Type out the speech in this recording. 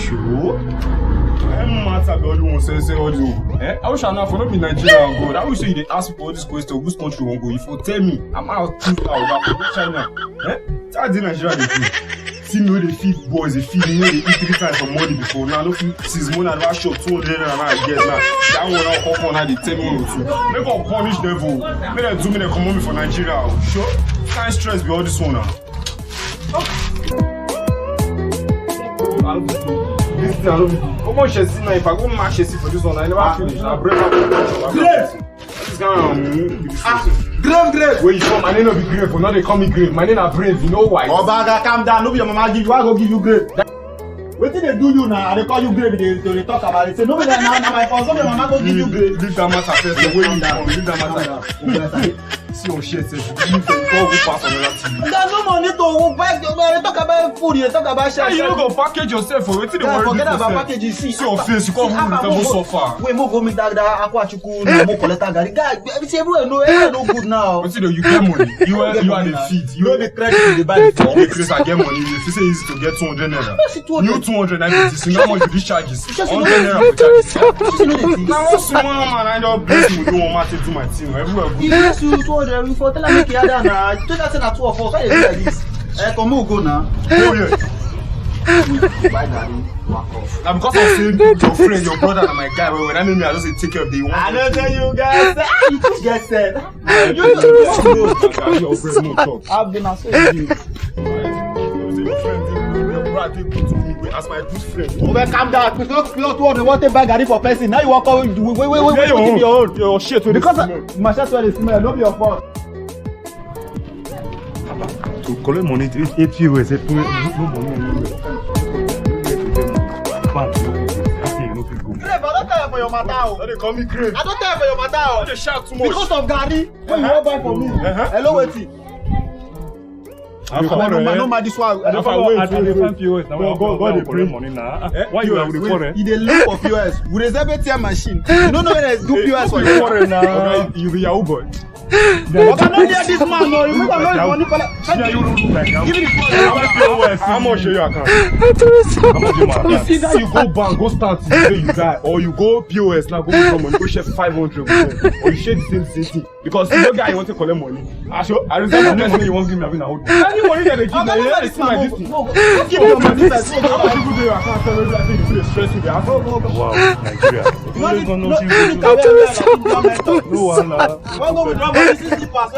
Sure. Matter God won't say all you. I wish I know for not be Nigerian God. I wish you they ask for all this question. Which country won't go? If you tell me, I'm out too out. China. That's the Nigeria they do. See me they feed boys, they feed me, they eat 3 times for money before. Now look, 6 months I shop 200 and I get now. That one now come on now they tell me what to. Make us punish them for. Make them do me they come on me for Nigeria. Sure. Can't stress be all this one now. This thing I love it. How much Chelsea now? If I go match Chelsea for this one, I never finish. I break up the match. Great! This guy Grave! Where you from? My name no be Grave, but now they call me Grave. My name is Brave, you know why? Obaga, calm down. No be your mama give you, I go give you Grave. Wetin they do you now? They call you Grave, they talk about it. Say, no be that now my fault. So your mama go give you Grave. Leave that matter first. The way you come, leave that matter. See your shit, say, you go pass on another TV. There's no money to go back. They talk about food, they talk about shit. You don't go package yourself for wetin they worry. Forget about packaging. See your face, you can't move so far. Wait, mo go meet that Akwachuku, mo collect that guy. Guy, everywhere no good now. But you get money. You are the feed. You know the credit, the buy for. The credit I get money. If you say easy to get 200 naira. New 200 naira. You know how much you discharges? 100 naira for charges. Now what's one man I just bless you with one matter to my team. Everywhere good. Yes, you 200. For tell me make other na. You tell that na 2 of us. Why you do like this? Come on go now. Oh yeah. Buy Gary, walk off. Now because I say your friend, your brother, and my guy, when I mean me, I just say take care of the one. I don't tell you guys. You just get said. Your friend no talk. I've been asking you. As my good friend. Oh, well, calm down. We don't want to buy Gary for person. Now you walk out. Wait. Your shit. Because my shit will smell. Not your fault. To collect money, if you was no money. I don't tell you for your matter. They call me Grave. I don't tell you for your matter. They shout too much. Because of Gary, when you won't buy for me. Hello, wait. I know my this one. I don't find POS. Now go they bring money now. Why you are with the foreign? You dey look for POS. We reserve ATM machine. You don't know where they do POS for you. Foreign now. You be Yahoo boy. Okay, no near this man. No, you make a lot of money for that. Give me the POS. How much show your account? See that you go bank, go start to say you die, or you go POS now, go withdraw money, go share 500 with them, or you share the same thing. Because you know guy you want to collect money. I reserve the next money you want to give me. I mean, I hold. Any money that they give me, I see my distance. Give me your money first. How much people do your account? Tell me that you stress me. Wow, Nigeria. No wahala. When go withdraw money, 60 pass.